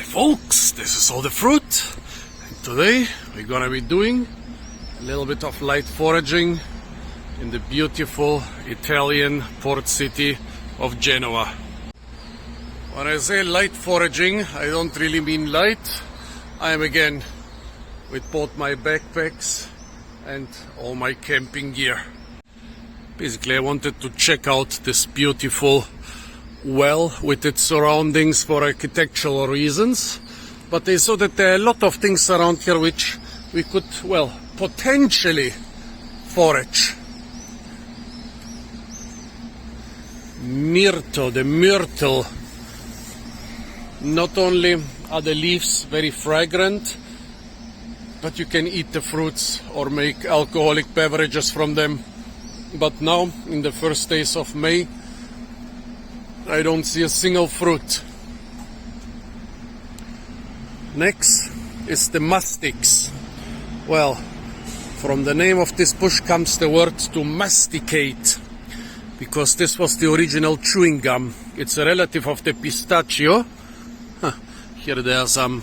Hi folks, this is all the fruit, and today we're gonna be doing a little bit of light foraging in the beautiful Italian port city of Genoa. When I say light foraging, I don't really mean light. I am again with both my backpacks and all my camping gear. Basically, I wanted to check out this beautiful well with its surroundings for architectural reasons, but I saw that there are a lot of things around here which we could, well, potentially forage. Myrto, the myrtle. Not only are the leaves very fragrant, but you can eat the fruits or make alcoholic beverages from them. But now, in the first days of May, I don't see a single fruit. Next is the mastics. Well, from the name of this bush comes the word to masticate, because this was the original chewing gum. It's a relative of the pistachio. Here there are some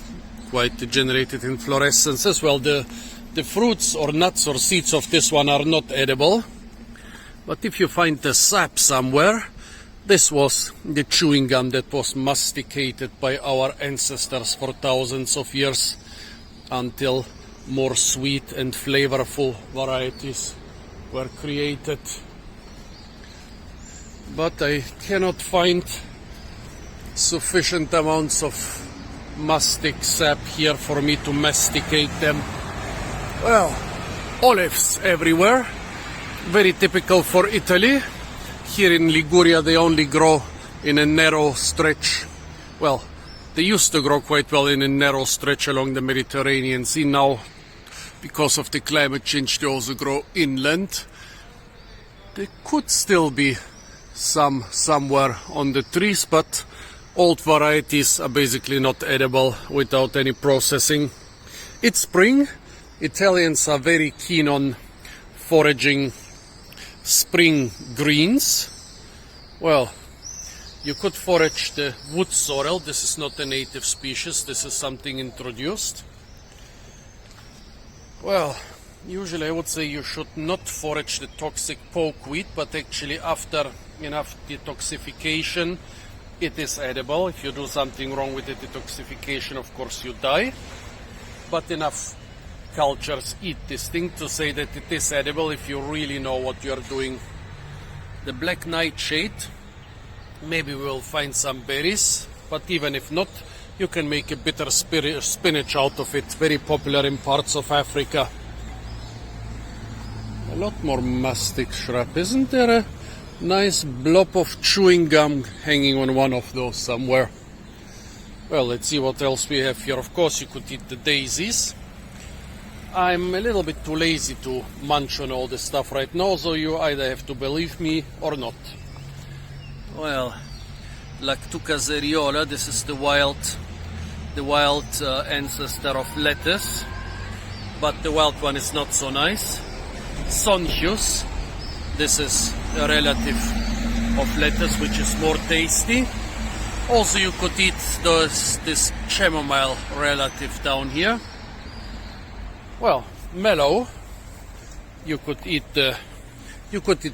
quite degenerated inflorescences. Well, the fruits or nuts or seeds of this one are not edible. But if you find the sap somewhere, this was the chewing gum that was masticated by our ancestors for thousands of years until more sweet and flavorful varieties were created. But I cannot find sufficient amounts of mastic sap here for me to masticate them. Well, olives everywhere, very typical for Italy. Here in Liguria they only grow in a narrow stretch. Well, they used to grow quite well in a narrow stretch along the Mediterranean Sea. Now, because of the climate change, they also grow inland. There could still be some somewhere on the trees, but old varieties are basically not edible without any processing. It's spring. Italians are very keen on foraging spring greens. Well, you could forage the wood sorrel. This is not a native species, this is something introduced. Well, usually I would say you should not forage the toxic pokeweed, but actually after enough detoxification it is edible. If you do something wrong with the detoxification, of course you die, but enough cultures eat this thing to say that it is edible if you really know what you are doing. The black nightshade, maybe we will find some berries, but even if not, you can make a bitter spinach out of it, very popular in parts of Africa. A lot more mastic shrub. Isn't there a nice blob of chewing gum hanging on one of those somewhere? Well, let's see what else we have here. Of course, you could eat the daisies. I'm a little bit too lazy to munch on all this stuff right now, so you either have to believe me or not. Well, Lactuca zeriola, this is the wild ancestor of lettuce, but the wild one is not so nice. Sonchus, this is a relative of lettuce, which is more tasty. Also, you could eat this chamomile relative down here. Well, mellow, you could eat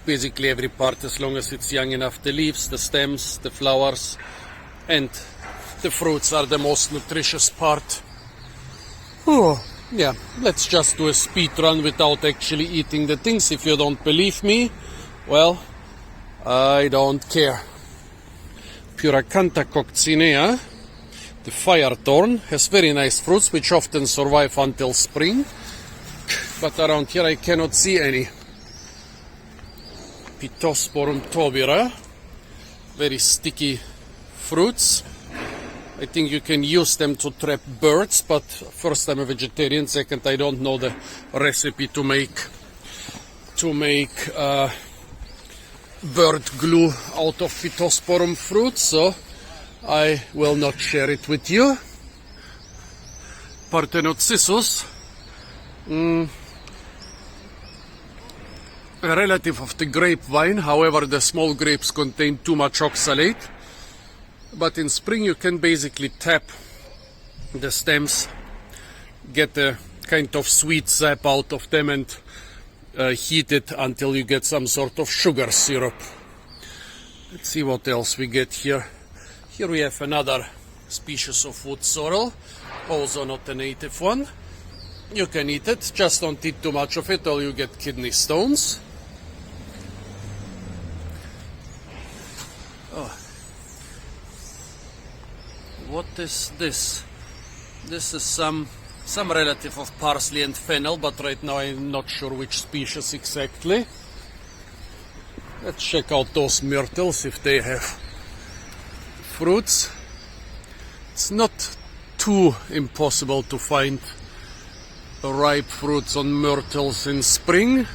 basically every part as long as it's young enough. The leaves, the stems, the flowers, and the fruits are the most nutritious part. Oh, yeah, let's just do a speed run without actually eating the things. If you don't believe me, well, I don't care. Puracantha coccinea, the fire thorn, has very nice fruits which often survive until spring, but around here I cannot see any. Pittosporum tobira, very sticky fruits. I think you can use them to trap birds, but first, I'm a vegetarian, second, I don't know the recipe to make bird glue out of Pittosporum fruit, so I will not share it with you. Parthenopsisus, a relative of the grapevine, however the small grapes contain too much oxalate. But in spring you can basically tap the stems, get a kind of sweet sap out of them, and heat it until you get some sort of sugar syrup. Let's see what else we get here. Here we have another species of wood sorrel, also not a native one. You can eat it, just don't eat too much of it or you get kidney stones. Oh. What is this? This is some relative of parsley and fennel, but right now I'm not sure which species exactly. Let's check out those myrtles if they have fruits. It's not too impossible to find ripe fruits on myrtles in spring,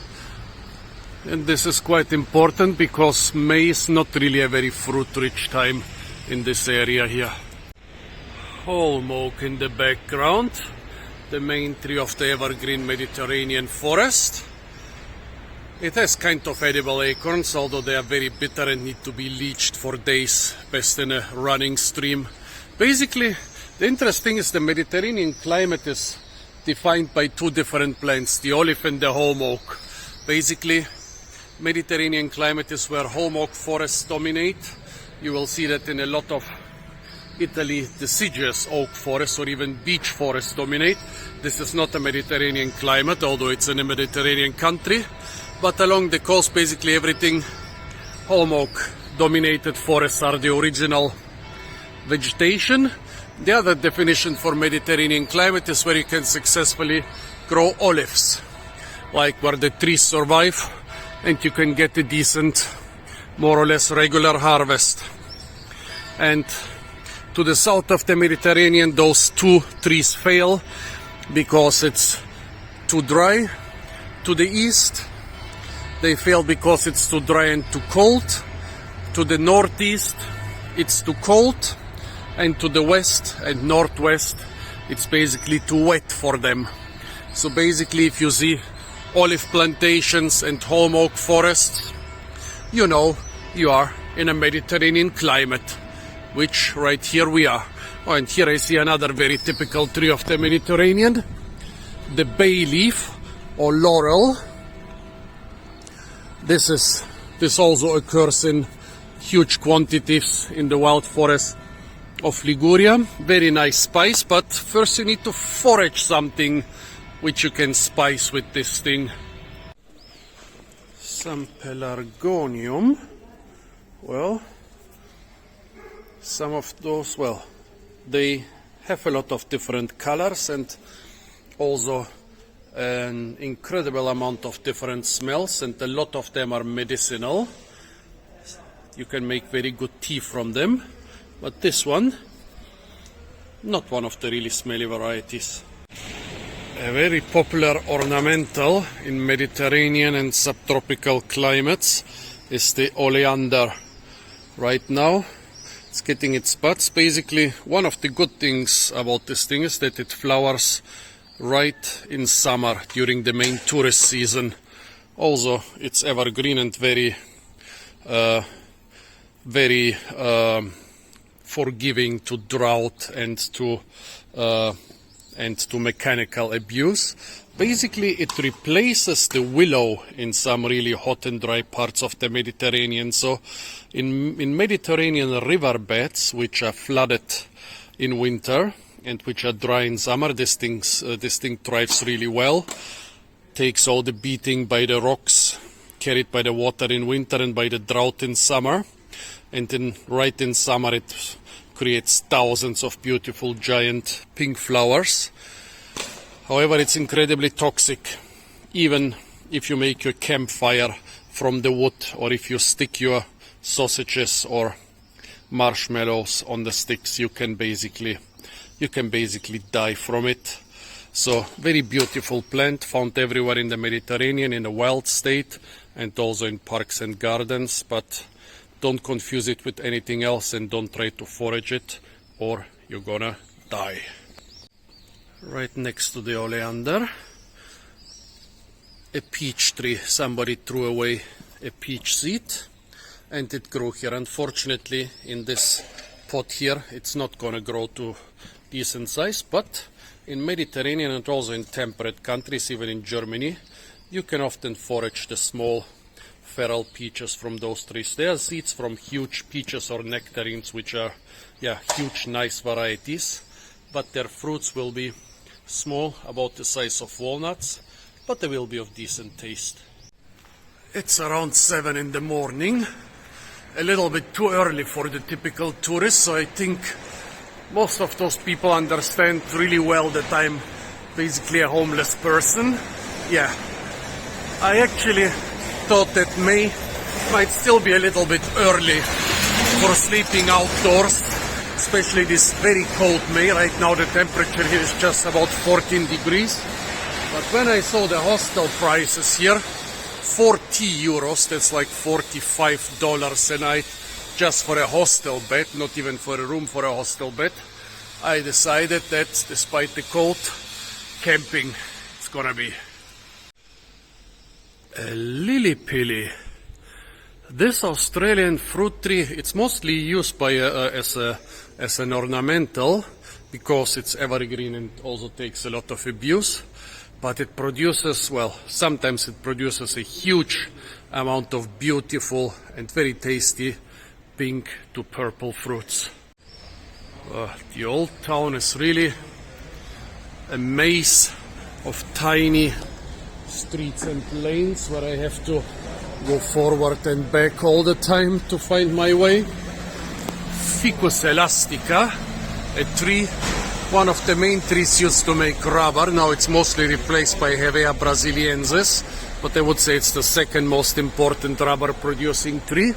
and this is quite important because May is not really a very fruit-rich time in this area here. Holm oak in the background, the main tree of the evergreen Mediterranean forest. It has kind of edible acorns, although they are very bitter and need to be leached for days, best in a running stream. Basically, the interesting is the Mediterranean climate is defined by two different plants, the olive and the holm oak. Basically, Mediterranean climate is where holm oak forests dominate. You will see that in a lot of Italy, deciduous oak forests or even beech forests dominate. This is not a Mediterranean climate, although it's in a Mediterranean country. But along the coast, basically everything holm oak dominated forests are the original vegetation. The other definition for Mediterranean climate is where you can successfully grow olives, like where the trees survive and you can get a decent, more or less regular harvest. And to the south of the Mediterranean, those two trees fail because it's too dry. To the east, they fail because it's too dry and too cold. To the northeast, it's too cold. And to the west and northwest, it's basically too wet for them. So basically, if you see olive plantations and holm oak forests, you know you are in a Mediterranean climate, which right here we are. Oh, and here I see another very typical tree of the Mediterranean, the bay leaf or laurel. This also occurs in huge quantities in the wild forest of Liguria. Very nice spice, but first you need to forage something which you can spice with this thing. Some Pelargonium. Well, some of those, well, they have a lot of different colors and also an incredible amount of different smells, and a lot of them are medicinal. You can make very good tea from them. But this one, not one of the really smelly varieties. A very popular ornamental in Mediterranean and subtropical climates is the Oleander. Right now, it's getting its buds. Basically, one of the good things about this thing is that it flowers right in summer during the main tourist season. Also, it's evergreen and very forgiving to drought and to mechanical abuse. Basically, it replaces the willow in some really hot and dry parts of the Mediterranean. So, in Mediterranean riverbeds, which are flooded in winter and which are dry in summer, this thing thrives really well. Takes all the beating by the rocks, carried by the water in winter and by the drought in summer. And right in summer it creates thousands of beautiful giant pink flowers. However, it's incredibly toxic. Even if you make your campfire from the wood, or if you stick your sausages or marshmallows on the sticks, you can basically die from it. So, very beautiful plant, found everywhere in the Mediterranean in a wild state and also in parks and gardens, but don't confuse it with anything else and don't try to forage it or you're gonna die. Right next to the oleander, a peach tree. Somebody threw away a peach seed and it grew here. Unfortunately, in this pot here, it's not gonna grow to decent size, but in Mediterranean and also in temperate countries, even in Germany, you can often forage the small feral peaches from those trees. They are seeds from huge peaches or nectarines, which are, yeah, huge, nice varieties, but their fruits will be small, about the size of walnuts, but they will be of decent taste. It's around 7 in the morning, a little bit too early for the typical tourist, so I think most of those people understand really well that I'm basically a homeless person. Yeah, I actually thought that May might still be a little bit early for sleeping outdoors, especially this very cold May. Right now the temperature here is just about 14 degrees. But when I saw the hostel prices here, 40 euros, that's like $45 a night just for a hostel bed, not even for a room, for a hostel bed, I decided that despite the cold, camping it's gonna be. A LilyPill. This Australian fruit tree, it's mostly used by as an ornamental because it's evergreen and also takes a lot of abuse. But it produces, well, sometimes it produces a huge amount of beautiful and very tasty pink to purple fruits. The old town is really a maze of tiny streets and lanes where I have to go forward and back all the time to find my way. Ficus elastica, a tree, one of the main trees used to make rubber. Now it's mostly replaced by Hevea brasiliensis, but I would say it's the second most important rubber producing tree.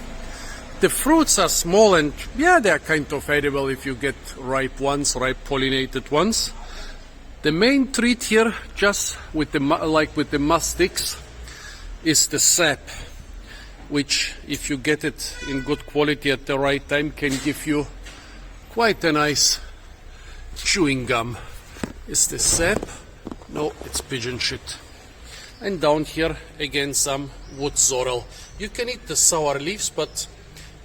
The fruits are small and yeah, they are kind of edible if you get ripe ones, ripe pollinated ones. The main treat here, just with the mastics, is the sap, which if you get it in good quality at the right time can give you quite a nice chewing gum. Is this sap? No, it's pigeon shit. And down here again some wood sorrel. You can eat the sour leaves, but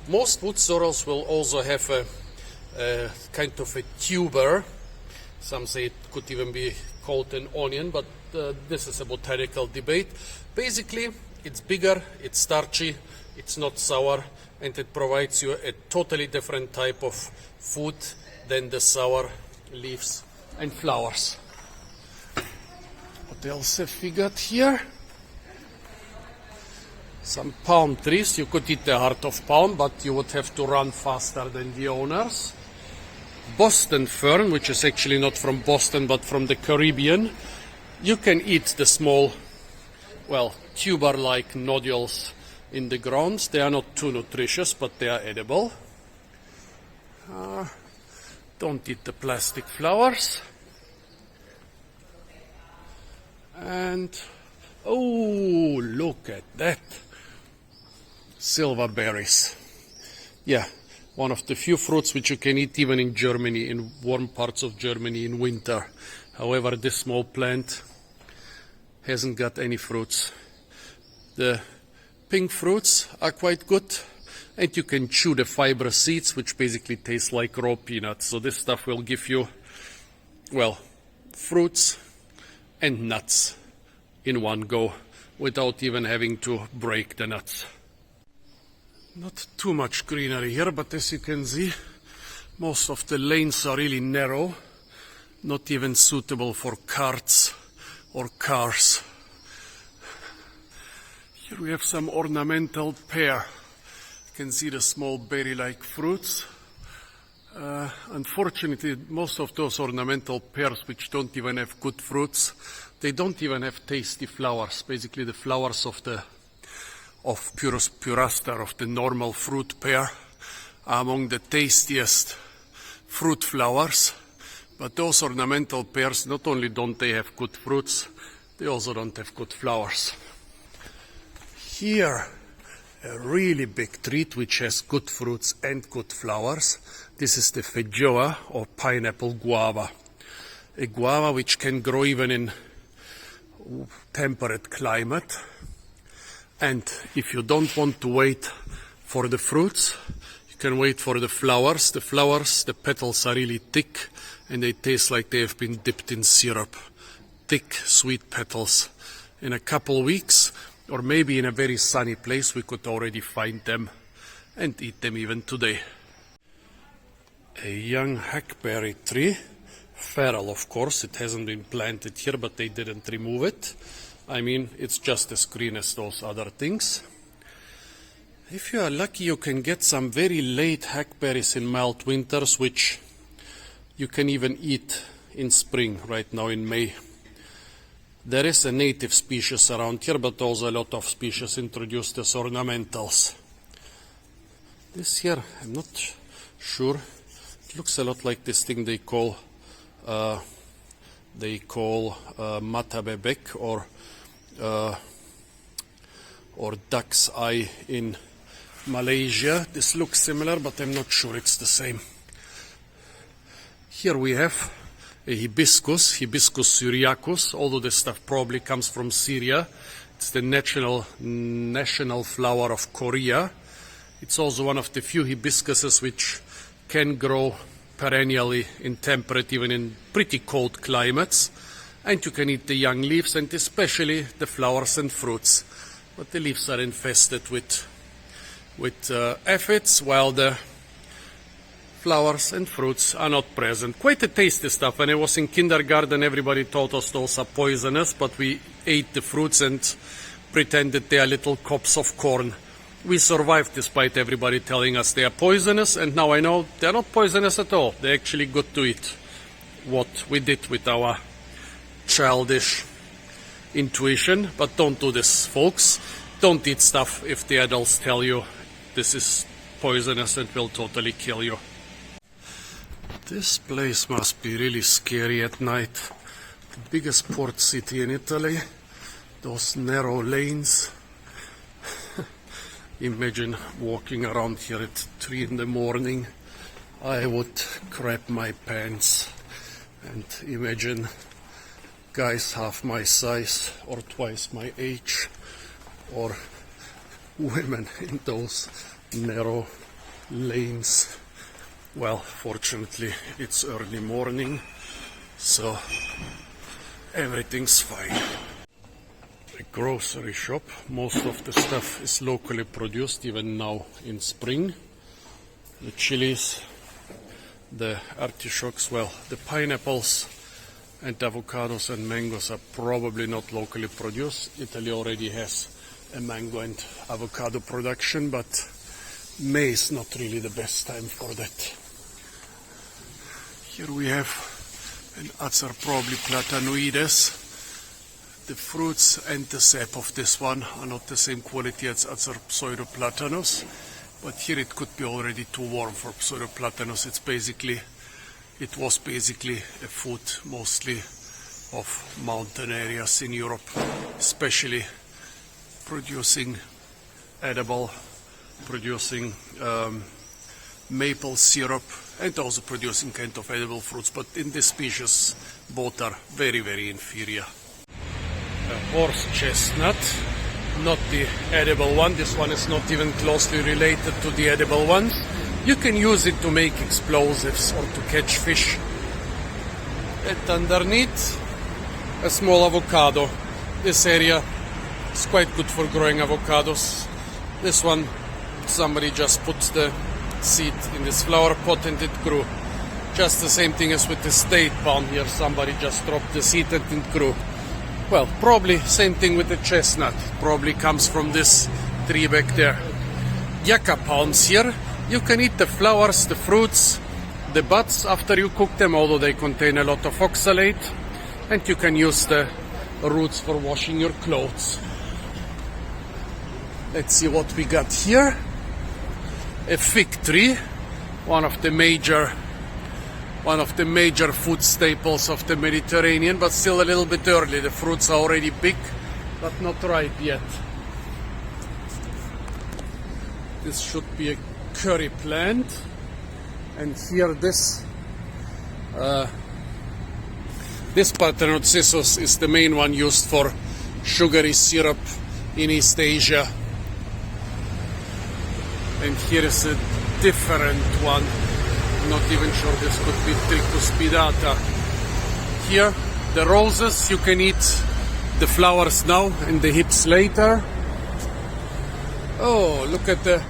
most wood sorrels will also have a kind of a tuber. Some say it could even be called an onion, but this is a botanical debate. Basically, it's bigger, it's starchy, it's not sour, and it provides you a totally different type of food than the sour leaves and flowers. What else have we got here? Some palm trees. You could eat the heart of palm, but you would have to run faster than the owners. Boston fern, which is actually not from Boston but from the Caribbean. You can eat the small, well, tuber-like nodules in the ground. They are not too nutritious, but they are edible. Don't eat the plastic flowers. And oh, look at that. Silver berries. Yeah, one of the few fruits which you can eat even in Germany, in warm parts of Germany in winter. However, this small plant hasn't got any fruits. The pink fruits are quite good, and you can chew the fibrous seeds, which basically taste like raw peanuts. So this stuff will give you, well, fruits and nuts in one go without even having to break the nuts. Not too much greenery here, but as you can see, most of the lanes are really narrow, not even suitable for carts or cars. Here we have some ornamental pear. You can see the small berry-like fruits. Unfortunately, most of those ornamental pears which don't even have good fruits, they don't even have tasty flowers. Basically, the flowers of Pyrus pyrasta, of the normal fruit pear, are among the tastiest fruit flowers. But those ornamental pears, not only don't they have good fruits, they also don't have good flowers. Here, a really big treat which has good fruits and good flowers. This is the feijoa, or pineapple guava. A guava which can grow even in temperate climate. And if you don't want to wait for the fruits, you You can wait for the flowers. The petals are really thick and they taste like they have been dipped in syrup. Thick, sweet petals. In a couple weeks, or maybe in a very sunny place, we could already find them and eat them even today. A young hackberry tree. Feral, of course. It hasn't been planted here, but they didn't remove it. I mean, it's just as green as those other things. If you are lucky, you can get some very late hackberries in mild winters, which you can even eat in spring, right now in May. There is a native species around here, but also a lot of species introduced as ornamentals. This here, I'm not sure. It looks a lot like this thing they call matabebek or duck's eye in Malaysia. This looks similar, but I'm not sure it's the same. Here we have a hibiscus, Hibiscus syriacus, although this stuff probably comes from Syria. It's the national flower of Korea. It's also one of the few hibiscuses which can grow perennially in temperate, even in pretty cold climates. And you can eat the young leaves and especially the flowers and fruits. But the leaves are infested with aphids, while the flowers and fruits are not present. Quite a tasty stuff. When I was in kindergarten, everybody told us those are poisonous, but we ate the fruits and pretended they are little cobs of corn. We survived despite everybody telling us they are poisonous, and now I know they're not poisonous at all. They're actually good to eat. What we did with our childish intuition. But don't do this, folks. Don't eat stuff if the adults tell you this is poisonous and will totally kill you. This place must be really scary at night. The biggest port city in Italy. Those narrow lanes. Imagine walking around here at 3 in the morning. I would crap my pants. And imagine guys half my size or twice my age, or women in those narrow lanes. Well, fortunately it's early morning, so everything's fine. A grocery shop. Most of the stuff is locally produced, even now in spring. The chilies, the artichokes, well, the pineapples and avocados and mangoes are probably not locally produced. Italy already has a mango and avocado production, but May is not really the best time for that. Here we have an Acer, probably platanoides. The fruits and the sap of this one are not the same quality as Acer pseudoplatanus, but here it could be already too warm for pseudoplatanus. It was basically a food mostly of mountain areas in Europe, especially producing maple syrup and also producing kind of edible fruits, but in this species both are very, very inferior. A horse chestnut, not the edible one. This one is not even closely related to the edible ones. You can use it to make explosives or to catch fish. And underneath, a small avocado. This area is quite good for growing avocados. This one, somebody just put the seed in this flower pot and it grew. Just the same thing as with the state palm here. Somebody just dropped the seed and it grew. Well, probably same thing with the chestnut. Probably comes from this tree back there. Yucca palms here. You can eat the flowers, the fruits, the buds after you cook them, although they contain a lot of oxalate. And you can use the roots for washing your clothes. Let's see what we got here. A fig tree, one of the major food staples of the Mediterranean, but still a little bit early. The fruits are already big, but not ripe yet. This should be a curry plant, and here this Parthenopsis is the main one used for sugary syrup in East Asia. And here is a different one. Not even sure this could be Trichus pedata. Here, the roses, you can eat the flowers now and the hips later. Oh, look at the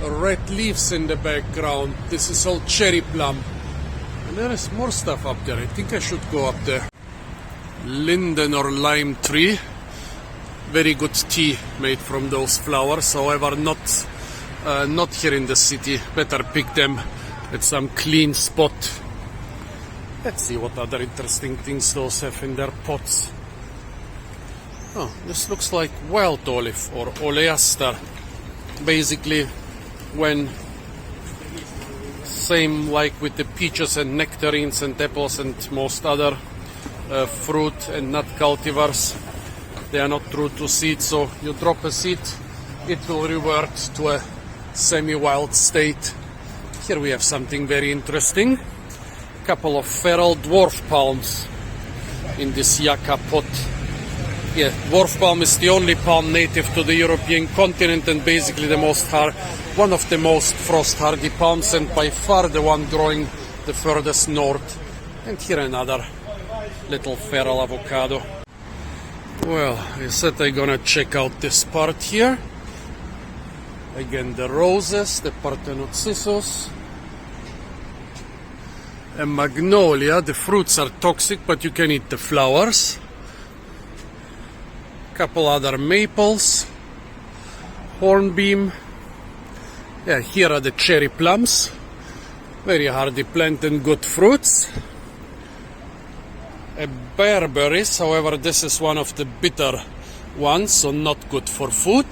red leaves in the background. This is all cherry plum. And there is more stuff up there. I think I should go up there. Linden or lime tree. Very good tea made from those flowers. However, not here in the city. Better pick them at some clean spot. Let's see what other interesting things those have in their pots. Oh, this looks like wild olive or oleander. Basically, when same like with the peaches and nectarines and apples and most other fruit and nut cultivars, they are not true to seed. So you drop a seed, it will revert to a semi-wild state. Here we have something very interesting. Couple of feral dwarf palms in this yucca pot. Yeah, dwarf palm is the only palm native to the European continent and basically one of the most frost-hardy palms, and by far the one growing the furthest north. And here another little feral avocado. Well, I said I'm gonna check out this part here. Again, the roses, the Parthenopsis, a magnolia. The fruits are toxic, but you can eat the flowers. Couple other maples, hornbeam. Yeah, here are the cherry plums. Very hardy plant and good fruits. A barberries, however, this is one of the bitter ones, so not good for food.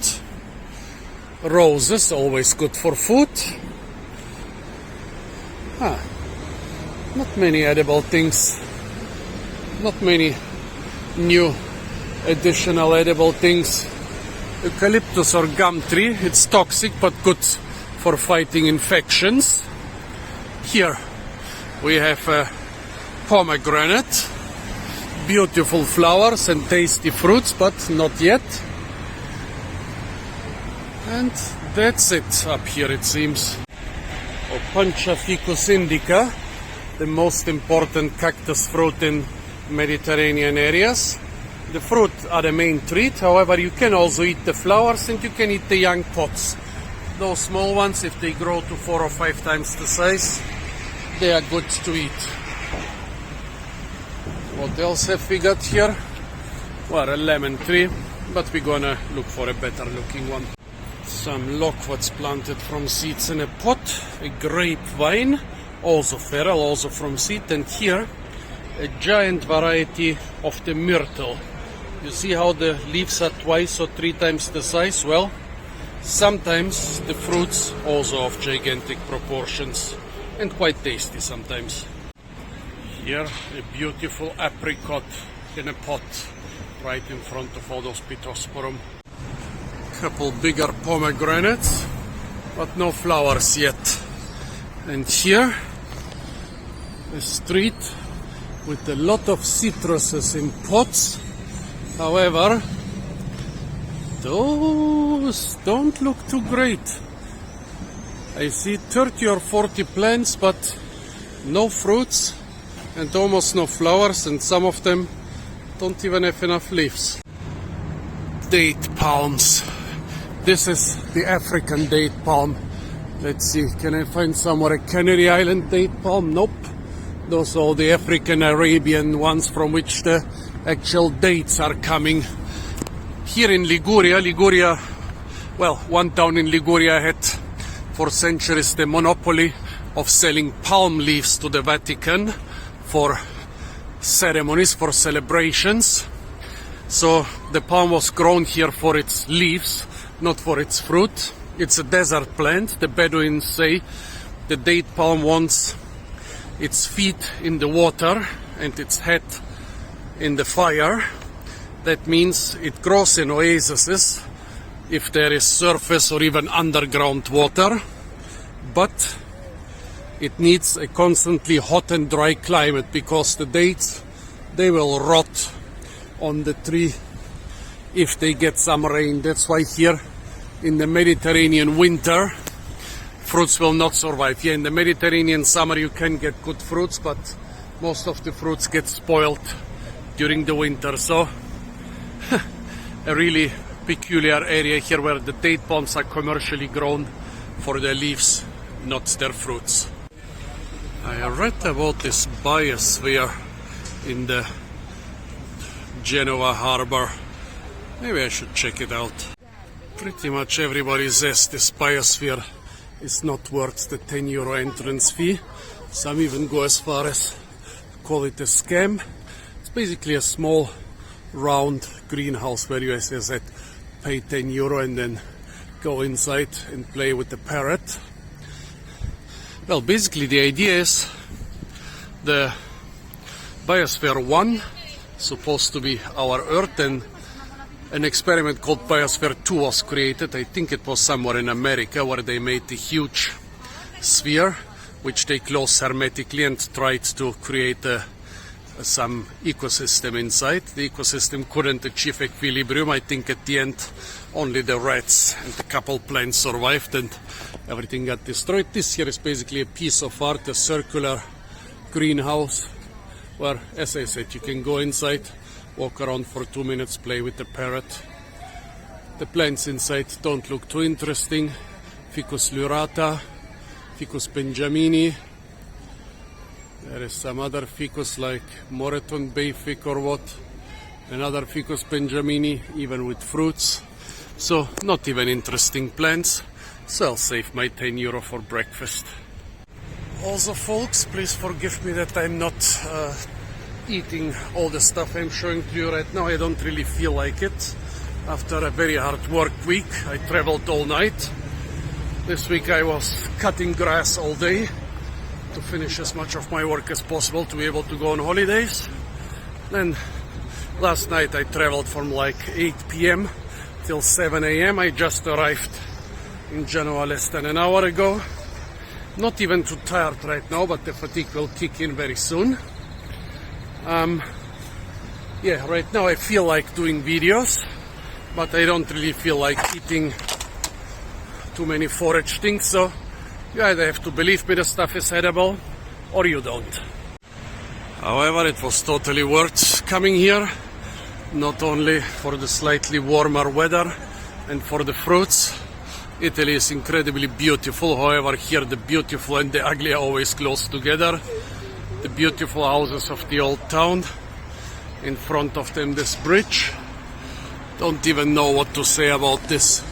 Roses, always good for food. Not many edible things. Not many new additional edible things. Eucalyptus or gum tree, it's toxic but good for fighting infections. Here we have a pomegranate. Beautiful flowers and tasty fruits, but not yet. And that's it up here, it seems. Opuntia ficus indica, the most important cactus fruit in Mediterranean areas. The fruit are the main treat, however you can also eat the flowers and you can eat the young pods. Those small ones, if they grow to 4 or 5 times the size, they are good to eat. What else have we got here? Well, a lemon tree, but we're gonna look for a better looking one. Some loquats planted from seeds in a pot. A grapevine, also feral, also from seed. And here, a giant variety of the myrtle. You see how the leaves are 2 or 3 times the size? Well, sometimes the fruits also of gigantic proportions and quite tasty sometimes. Here, a beautiful apricot in a pot right in front of all those Pittosporum. Couple bigger pomegranates, but no flowers yet. And here, a street with a lot of citruses in pots. However, those don't look too great. I see 30 or 40 plants, but no fruits and almost no flowers, and some of them don't even have enough leaves. Date palms. This is the African date palm. Let's see, can I find somewhere a Canary Island date palm? Nope. Those are the African Arabian ones from which the actual dates are coming. Here in Liguria, well, one town in Liguria had for centuries the monopoly of selling palm leaves to the Vatican for ceremonies, for celebrations. So the palm was grown here for its leaves, not for its fruit. It's a desert plant. The Bedouins say the date palm wants its feet in the water and its head in the fire. That means it grows in oases if there is surface or even underground water, but it needs a constantly hot and dry climate because the dates, they will rot on the tree if they get some rain. That's why here in the Mediterranean winter, fruits will not survive. Here in the Mediterranean summer you can get good fruits, but most of the fruits get spoiled during the winter. So a really peculiar area here where the date palms are commercially grown for their leaves, not their fruits. I read about this biosphere in the Genova harbor. Maybe I should check it out. Pretty much everybody says this biosphere is not worth the €10 entrance fee. Some even go as far as call it a scam. It's basically a small round greenhouse where you, as I said, pay €10 and then go inside and play with the parrot. Well, basically the idea is the Biosphere 1 supposed to be our Earth, and an experiment called Biosphere 2 was created. I think it was somewhere in America, where they made a huge sphere which they closed hermetically and tried to create some ecosystem inside. The ecosystem couldn't achieve equilibrium. I think at the end only the rats and a couple plants survived and everything got destroyed. This here is basically a piece of art, a circular greenhouse where, as I said, you can go inside, walk around for 2 minutes, play with the parrot. The plants inside don't look too interesting. Ficus lurata, Ficus benjamini. There is some other ficus like Moreton Bay fig or what. Another Ficus benjamini, even with fruits. So not even interesting plants. So I'll save my €10 for breakfast. Also, folks, please forgive me that I'm not eating all the stuff I'm showing to you right now. I don't really feel like it. After a very hard work week, I traveled all night. This week I was cutting grass all day to finish as much of my work as possible to be able to go on holidays. Then last night I traveled from like 8 p.m. till 7 a.m. I just arrived in Genoa less than an hour ago. Not even too tired right now, but the fatigue will kick in very soon. Yeah, right now I feel like doing videos, but I don't really feel like eating too many forage things, so you either have to believe me the stuff is edible, or you don't. However, it was totally worth coming here, not only for the slightly warmer weather and for the fruits. Italy is incredibly beautiful. However, here the beautiful and the ugly are always close together. The beautiful houses of the old town, in front of them this bridge. Don't even know what to say about this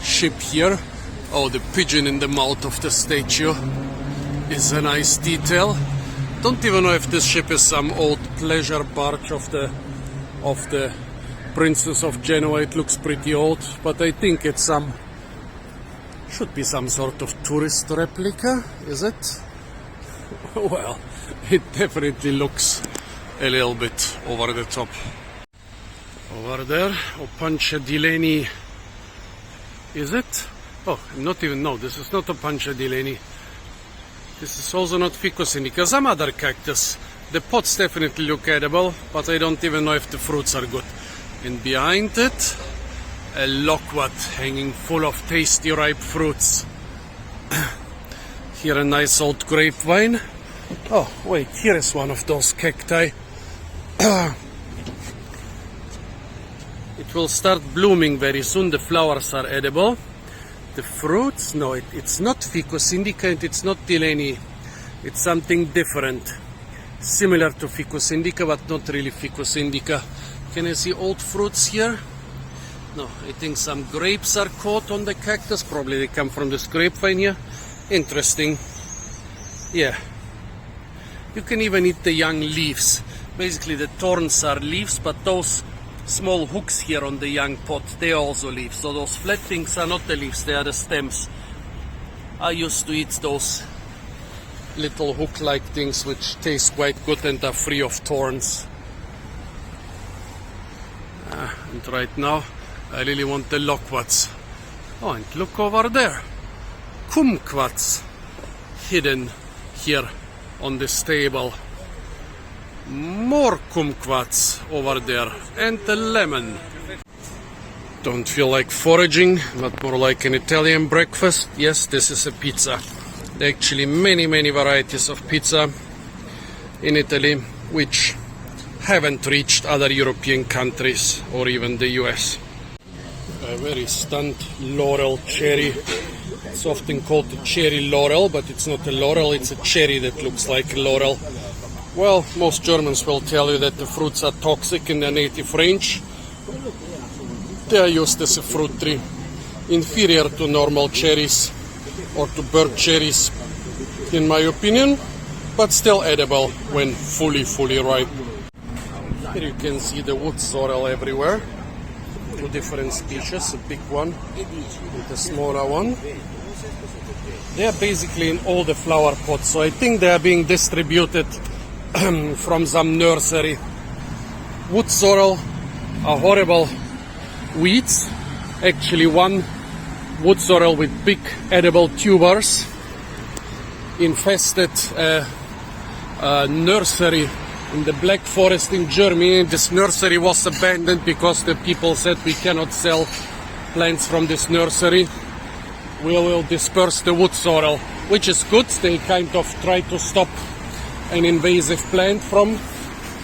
ship here. Oh, the pigeon in the mouth of the statue is a nice detail. Don't even know if this ship is some old pleasure barge of the Princess of Genoa. It looks pretty old, but I think it's should be some sort of tourist replica, is it? Well, it definitely looks a little bit over the top. Over there, Opancia di Leni, is it? Oh, no, this is not Opancia di Leni. This is also not Ficus indica, some other cactus. The pots definitely look edible, but I don't even know if the fruits are good. And behind it, a loquat hanging full of tasty ripe fruits. Here a nice old grapevine. Oh, wait, here is one of those cacti. It will start blooming very soon. The flowers are edible. The fruits, no, it's not Ficus indica and it's not Tileni. It's something different. Similar to Ficus indica, but not really Ficus indica. Can I see old fruits here? No, I think some grapes are caught on the cactus. Probably they come from this grapevine here. Interesting. Yeah. You can even eat the young leaves. Basically the thorns are leaves, but those small hooks here on the young pot, they are also leaves. So those flat things are not the leaves, they are the stems. I used to eat those little hook-like things which taste quite good and are free of thorns. And right now I really want the loquats. Oh, and look over there. Kumquats hidden here on this table. More kumquats over there. And the lemon. Don't feel like foraging, but more like an Italian breakfast. Yes, this is a pizza. There are actually many varieties of pizza in Italy which haven't reached other European countries or even the US. A very stunned Laurel Cherry. It's often called the cherry laurel, but it's not a laurel, it's a cherry that looks like a laurel. Well, most Germans will tell you that the fruits are toxic in their native range. They are used as a fruit tree, inferior to normal cherries or to bird cherries, in my opinion, but still edible when fully ripe. Here you can see the wood sorrel everywhere. Two different species, a big one and a smaller one. They are basically in all the flower pots, so I think they are being distributed from some nursery. Wood sorrel are horrible weeds. Actually, one wood sorrel with big edible tubers infested a nursery in the Black Forest in Germany. This nursery was abandoned because the people said we cannot sell plants from this nursery. We will disperse the wood sorrel, which is good. They kind of try to stop an invasive plant from,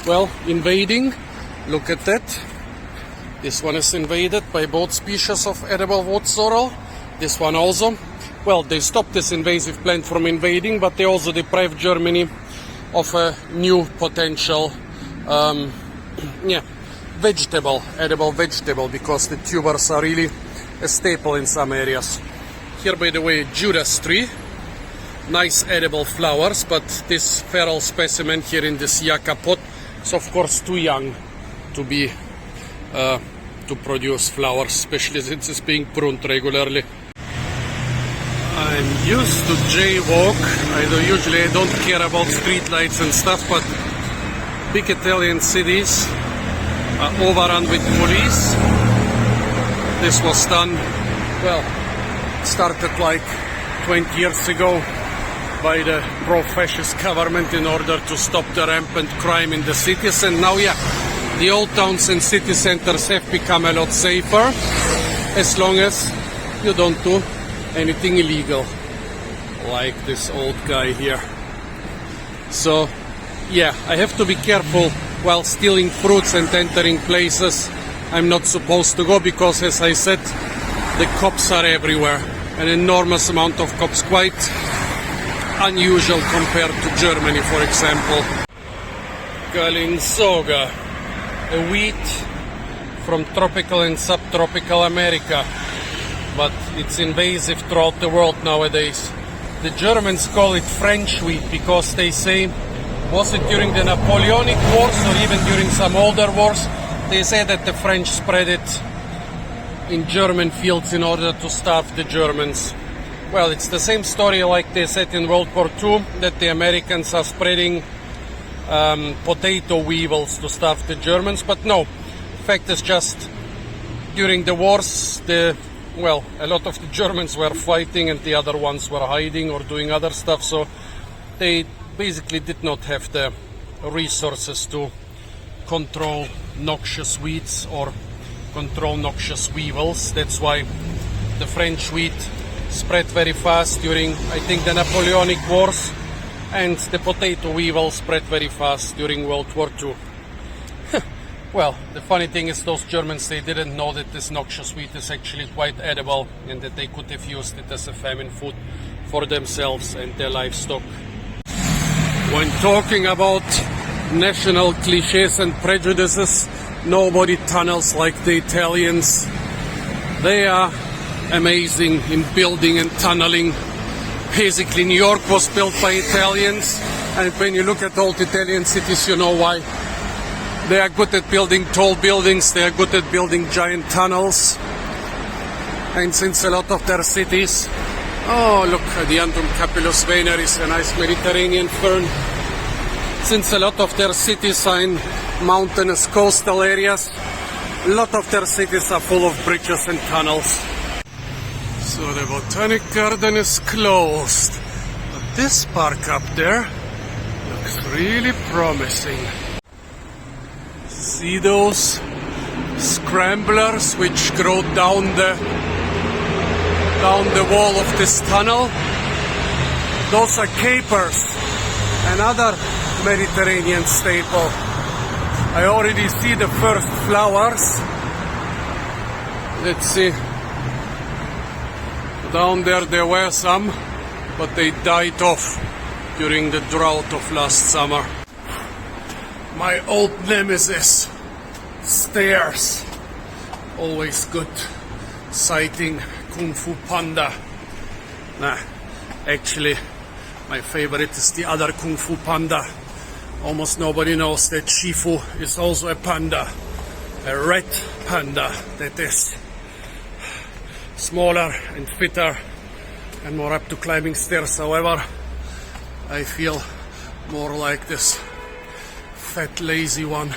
well, invading. Look at that. This one is invaded by both species of edible wood sorrel. This one also. Well, they stopped this invasive plant from invading, but they also deprived Germany of a new potential edible vegetable, because the tubers are really a staple in some areas. Here, by the way, Judas tree. Nice edible flowers, but this feral specimen here in this yucca pot is of course too young to be to produce flowers, especially since it's being pruned regularly. I'm used to jaywalk. Usually I don't care about street lights and stuff, but big Italian cities are overrun with police. This was done, well, started like 20 years ago by the pro-fascist government in order to stop the rampant crime in the cities, and now, yeah, the old towns and city centers have become a lot safer as long as you don't do anything illegal, like this old guy here. So, yeah, I have to be careful while stealing fruits and entering places I'm not supposed to go, because, as I said, the cops are everywhere. An enormous amount of cops, quite unusual compared to Germany, for example. Galinsoga, a wheat from tropical and subtropical America, but it's invasive throughout the world nowadays. The Germans call it French wheat because they say, was it during the Napoleonic Wars or even during some older wars, they say that the French spread it in German fields in order to starve the Germans. Well, it's the same story like they said in World War II, that the Americans are spreading potato weevils to starve the Germans, but no. The fact is just, during the wars, a lot of the Germans were fighting and the other ones were hiding or doing other stuff, so they basically did not have the resources to control noxious weeds or control noxious weevils. That's why the French wheat spread very fast during, I think, the Napoleonic Wars, and the potato weevil spread very fast during World War II. Well, the funny thing is, those Germans, they didn't know that this noxious wheat is actually quite edible and that they could have used it as a famine food for themselves and their livestock. When talking about national cliches and prejudices, nobody tunnels like the Italians. They are amazing in building and tunneling. Basically, New York was built by Italians, and when you look at old Italian cities, you know why. They are good at building tall buildings, they are good at building giant tunnels. And since a lot of their cities, oh look, the Andrum capillus veneris, a nice Mediterranean fern. Since a lot of their cities are in mountainous coastal areas, a lot of their cities are full of bridges and tunnels. So the Botanic Garden is closed, but this park up there looks really promising. See those scramblers which grow down the wall of this tunnel. Those are capers, another Mediterranean staple. I already see the first flowers. Let's see. Down there were some, but they died off during the drought of last summer. My old nemesis, stairs. Always good sighting Kung Fu Panda. Nah, actually, my favorite is the other Kung Fu Panda. Almost nobody knows that Shifu is also a panda. A red panda, that is. Smaller and fitter and more up to climbing stairs. However, I feel more like this fat, lazy one.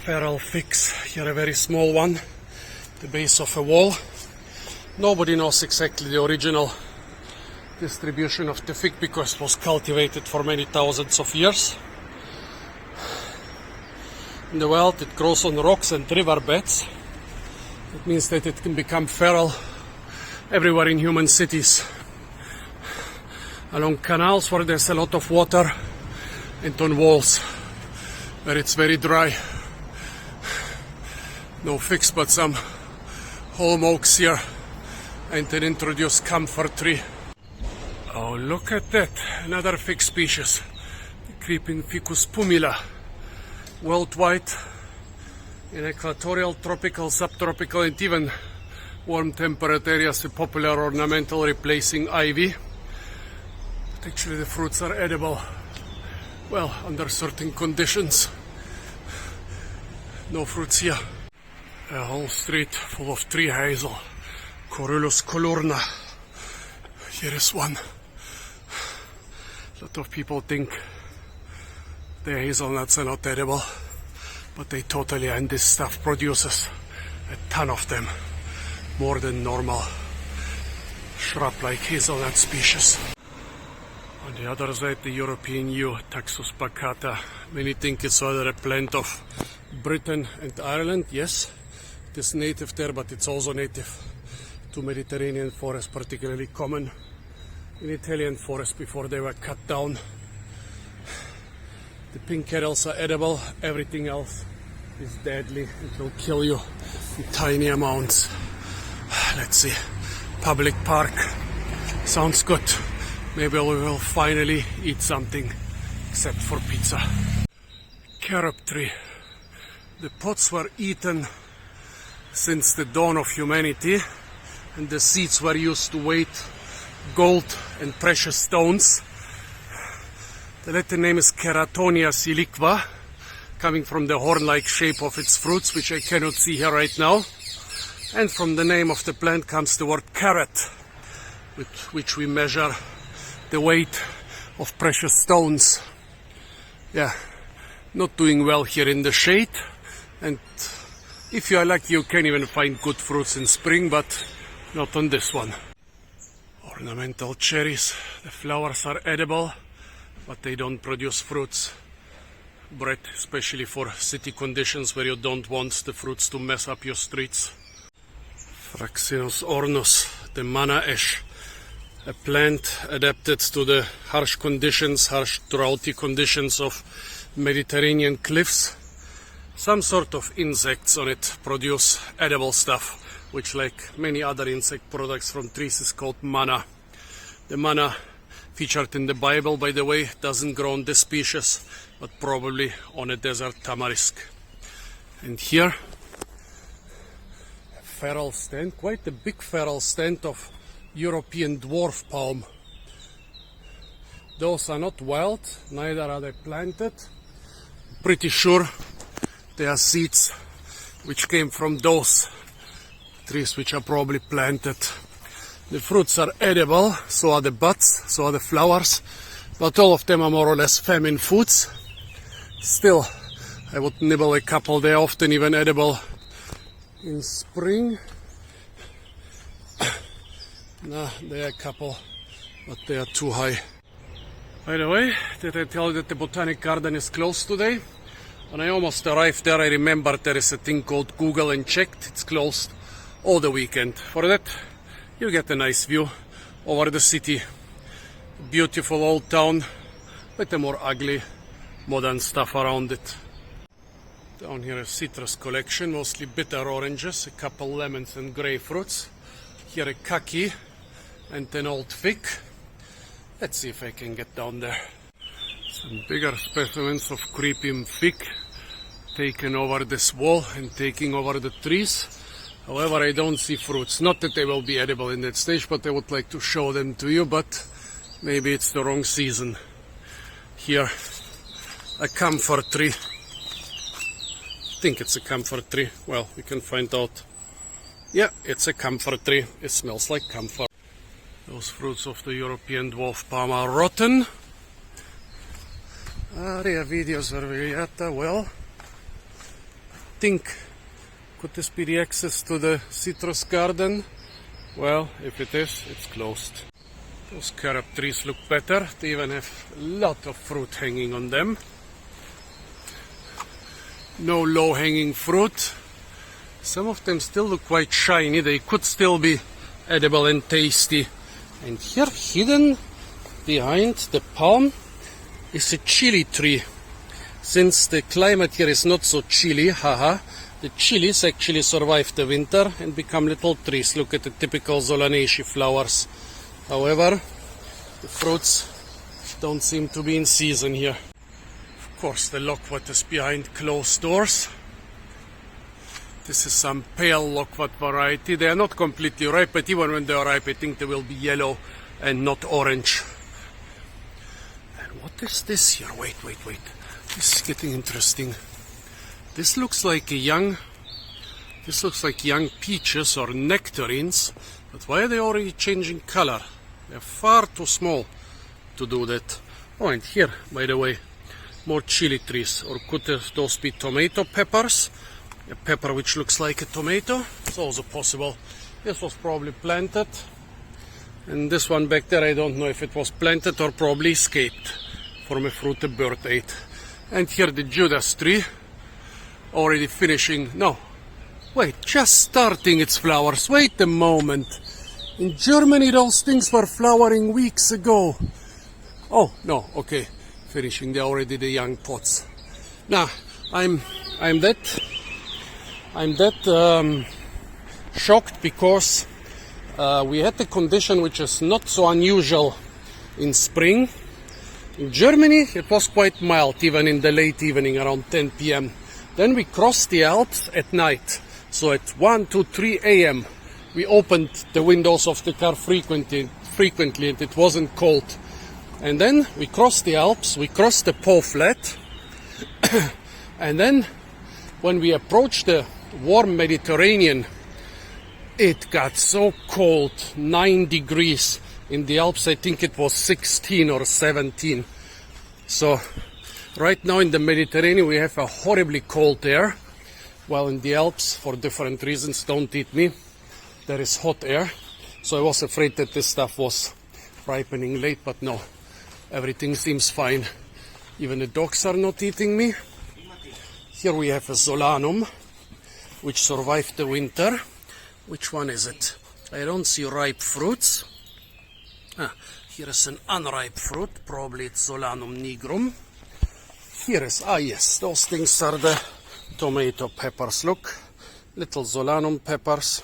Feral figs, here a very small one, the base of a wall. Nobody knows exactly the original distribution of the fig because it was cultivated for many thousands of years. In the wild it grows on rocks and riverbeds. It means that it can become feral everywhere in human cities. Along canals where there's a lot of water and on walls where it's very dry. No figs but some holm oaks here and an introduced camphor tree. Oh, look at that, another fig species, the creeping Ficus pumila. Worldwide, in equatorial, tropical, subtropical and even warm temperate areas, a popular ornamental replacing ivy. But actually the fruits are edible, well, under certain conditions. No fruits here. A whole street full of tree hazel, Corylus colurna. Here is one. A lot of people think the hazelnuts are not edible, but they totally, and this stuff produces a ton of them, more than normal shrub-like hazelnut species. On the other side, the European yew, Taxus baccata. Many think it's rather a plant of Britain and Ireland. Yes, it is native there, but it's also native to Mediterranean forests, particularly common in Italian forests before they were cut down. The pink kettles are edible, everything else is deadly. It will kill you in tiny amounts. Let's see, public park, sounds good. Maybe we will finally eat something, except for pizza. Carob tree. The pods were eaten since the dawn of humanity, and the seeds were used to weight gold and precious stones. The Latin name is Keratonia siliqua, coming from the horn-like shape of its fruits, which I cannot see here right now. And from the name of the plant comes the word carat, with which we measure the weight of precious stones. Yeah, not doing well here in the shade. And if you are lucky, you can even find good fruits in spring, but not on this one. Ornamental cherries. The flowers are edible, but they don't produce fruits. Bred especially for city conditions where you don't want the fruits to mess up your streets. Fraxinus ornus, the mana ash, a plant adapted to the harsh conditions, harsh droughty conditions of Mediterranean cliffs. Some sort of insects on it produce edible stuff, which, like many other insect products from trees, is called manna. The manna featured in the Bible, by the way, doesn't grow on this species, but probably on a desert tamarisk. And here, a feral stand, quite a big feral stand of European dwarf palm. Those are not wild, neither are they planted. Pretty sure they are seeds which came from those trees which are probably planted. The fruits are edible, so are the buds, so are the flowers, but all of them are more or less famine foods. Still, I would nibble a couple. They are often even edible in spring. Nah, they are a couple, but they are too high. By the way, did I tell you that the Botanic Garden is closed today? When I almost arrived there, I remembered there is a thing called Google and checked. It's closed all the weekend. For that, you get a nice view over the city. Beautiful old town with the more ugly modern stuff around it. Down here a citrus collection, mostly bitter oranges, a couple lemons and grapefruits. Here a kaki and an old fig. Let's see if I can get down there. Some bigger specimens of creeping fig taken over this wall and taking over the trees. However, I don't see fruits. Not that they will be edible in that stage, but I would like to show them to you, but maybe it's the wrong season. Here, a camphor tree. I think it's a camphor tree. Well, we can find out. Yeah, it's a camphor tree. It smells like camphor. Those fruits of the European dwarf palm are rotten. Area videos are well. I think, could this be the access to the citrus garden? Well, if it is, it's closed. Those carob trees look better. They even have a lot of fruit hanging on them. No low-hanging fruit. Some of them still look quite shiny. They could still be edible and tasty. And here, hidden behind the palm, is a chili tree. Since the climate here is not so chilly, the chilies actually survive the winter and become little trees. Look at the typical Solanaceae flowers. However, the fruits don't seem to be in season here. Of course, the loquat is behind closed doors. This is some pale loquat variety. They are not completely ripe, but even when they are ripe, I think they will be yellow and not orange. And what is this here? Wait. This is getting interesting. This looks like young peaches or nectarines, but why are they already changing color? They're far too small to do that. Oh, and here, by the way, more chili trees. Or could those be tomato peppers? A pepper which looks like a tomato. It's also possible. This was probably planted. And this one back there, I don't know if it was planted or probably escaped from a fruit a bird ate. And here the Judas tree, already finishing. No, wait, just starting its flowers. Wait a moment. In Germany, those things were flowering weeks ago. Oh, no, okay. Finishing already the young pots. Now, I'm that shocked because we had a condition which is not so unusual in spring. In Germany, it was quite mild, even in the late evening, around 10 p.m. Then we crossed the Alps at night. So at 1 to 3 a.m. we opened the windows of the car frequently and it wasn't cold. And then we crossed the Alps, we crossed the Po Flat. And then when we approached the warm Mediterranean, it got so cold, 9 degrees. In the Alps, I think it was 16 or 17. So right now in the Mediterranean, we have a horribly cold air. While in the Alps, for different reasons, don't eat me, there is hot air. So I was afraid that this stuff was ripening late, but no, everything seems fine. Even the dogs are not eating me. Here we have a Solanum, which survived the winter. Which one is it? I don't see ripe fruits. Here is an unripe fruit, probably it's Solanum nigrum. Here is, yes, those things are the tomato peppers. Look, little Solanum peppers,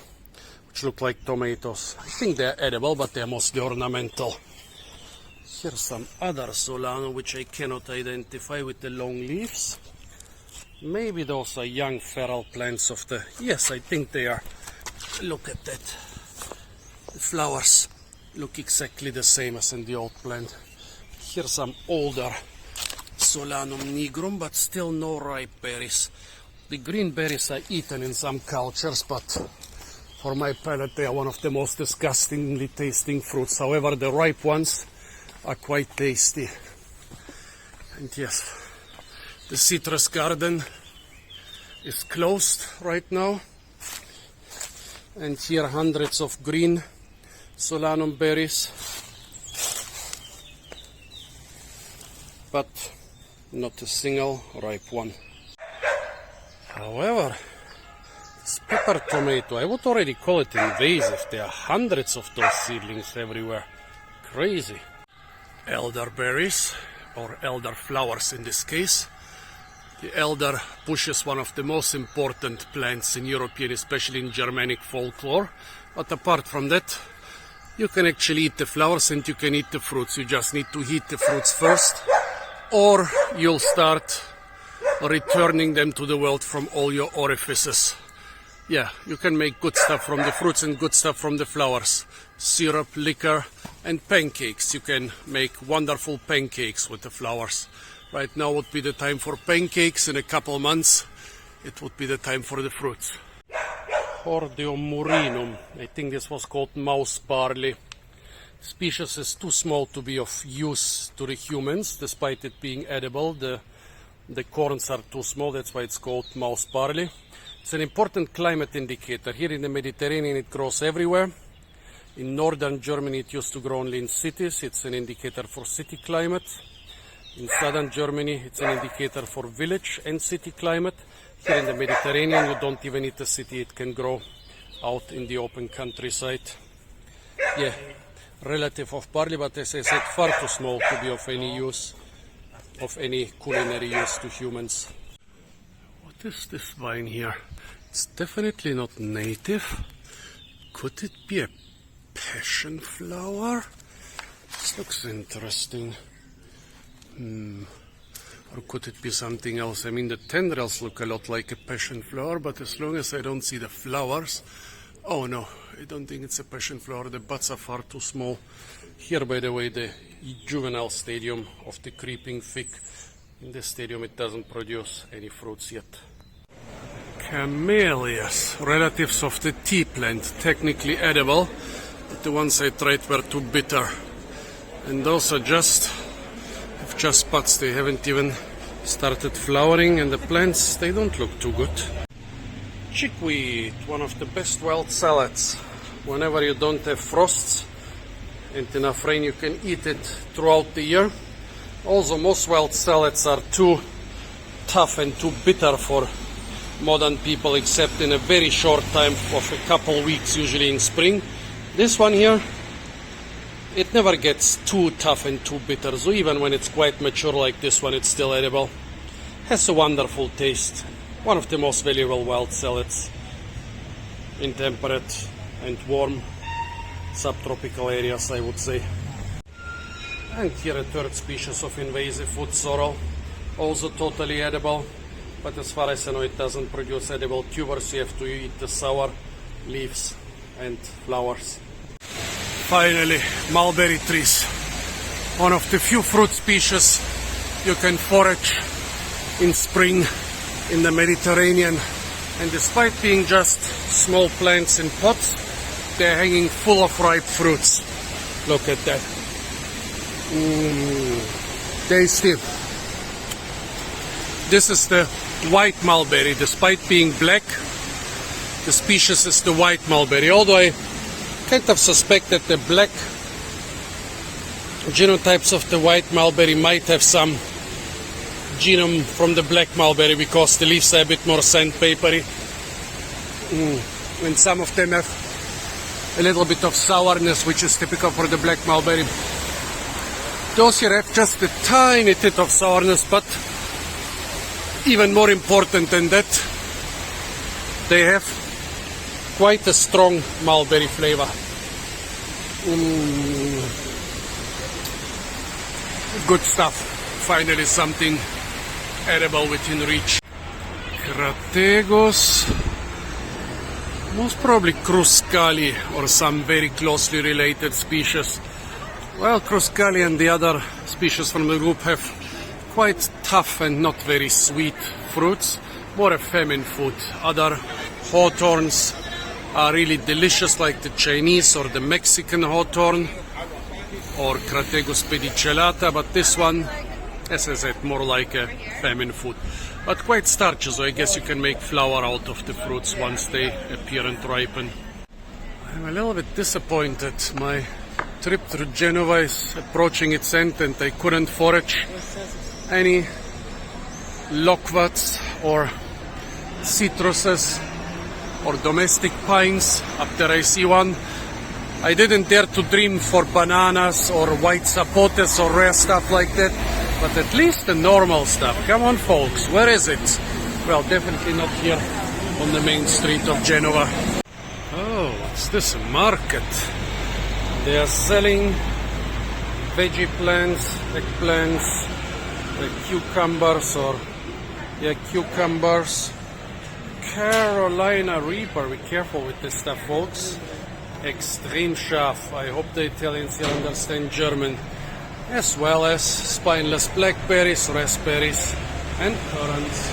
which look like tomatoes. I think they're edible, but they're mostly ornamental. Here's some other Solanum, which I cannot identify with the long leaves. Maybe those are young feral plants of the... Yes, I think they are. Look at that. The flowers look exactly the same as in the old plant. Here's some older Solanum nigrum, but still no ripe berries. The green berries are eaten in some cultures, but for my palate they are one of the most disgustingly tasting fruits. However, the ripe ones are quite tasty. And yes, the citrus garden is closed right now. And here hundreds of green Solanum berries, but not a single ripe one. However, this pepper tomato, I would already call it invasive. There are hundreds of those seedlings everywhere. Crazy. Elderberries, or elder flowers in this case. The elder bush is one of the most important plants in European, especially in Germanic folklore. But apart from that, you can actually eat the flowers and you can eat the fruits. You just need to heat the fruits first, or you'll start returning them to the world from all your orifices. Yeah, you can make good stuff from the fruits and good stuff from the flowers. Syrup, liquor, and pancakes. You can make wonderful pancakes with the flowers. Right now would be the time for pancakes. In a couple months, it would be the time for the fruits. Hordeomurinum. I think this was called mouse barley. Species is too small to be of use to the humans, despite it being edible. The corns are too small, that's why it's called mouse barley. It's an important climate indicator. Here in the Mediterranean it grows everywhere. In northern Germany it used to grow only in cities. It's an indicator for city climate. In southern Germany it's an indicator for village and city climate. Here in the Mediterranean you don't even need a city, it can grow out in the open countryside. Yeah, relative of barley, but as I said, far too small to be of any use, of any culinary use to humans. What is this vine here? It's definitely not native. Could it be a passion flower? This looks interesting. Or could it be something else? I mean, the tendrils look a lot like a passion flower, but as long as I don't see the flowers... Oh no, I don't think it's a passion flower. The buds are far too small. Here, by the way, the juvenile stadium of the creeping fig. In this stadium it doesn't produce any fruits yet. Camellias, relatives of the tea plant, technically edible, but the ones I tried were too bitter. And those are just buds, they haven't even started flowering, and the plants, they don't look too good. Chickwheat, one of the best wild salads. Whenever you don't have frosts and enough rain, you can eat it throughout the year. Also, most wild salads are too tough and too bitter for modern people, except in a very short time of a couple weeks, usually in spring. This one here, it never gets too tough and too bitter, so even when it's quite mature like this one, it's still edible. Has a wonderful taste. One of the most valuable wild salads in temperate and warm subtropical areas, I would say. And here a third species of invasive food, sorrel, also totally edible, but as far as I know it doesn't produce edible tubers. You have to eat the sour leaves and flowers. Finally, mulberry trees, one of the few fruit species you can forage in spring in the Mediterranean, and despite being just small plants in pots, they're hanging full of ripe fruits. Look at that. Tasty. This is the white mulberry. Despite being black, the species is the white mulberry, although I kind of suspect that the black genotypes of the white mulberry might have some genome from the black mulberry, because the leaves are a bit more sandpapery, and some of them have a little bit of sourness, which is typical for the black mulberry. Those here have just a tiny bit of sourness, but even more important than that, they have quite a strong mulberry flavor. Good stuff. Finally something edible within reach. Crategos, most probably Cruscali or some very closely related species. Well, Cruscali and the other species from the group have quite tough and not very sweet fruits, more a famine food. Other hawthorns are really delicious, like the Chinese or the Mexican hawthorn or Crategus pedicellata, but this one, as I said, more like a famine food. But quite starchy, so I guess you can make flour out of the fruits once they appear and ripen. I'm a little bit disappointed. My trip through Genova is approaching its end and I couldn't forage any loquats or citruses or domestic pines. Up there I see one. I didn't dare to dream for bananas or white zapotes or rare stuff like that, but at least the normal stuff. Come on, folks, where is it? Well, definitely not here on the main street of Genova. Oh, what's this market? They are selling veggie plants, eggplants, cucumbers, cucumbers. Carolina Reaper. Be careful with this stuff, folks. Extreme scharf. I hope the Italians here understand German. As well as spineless blackberries, raspberries, and currants.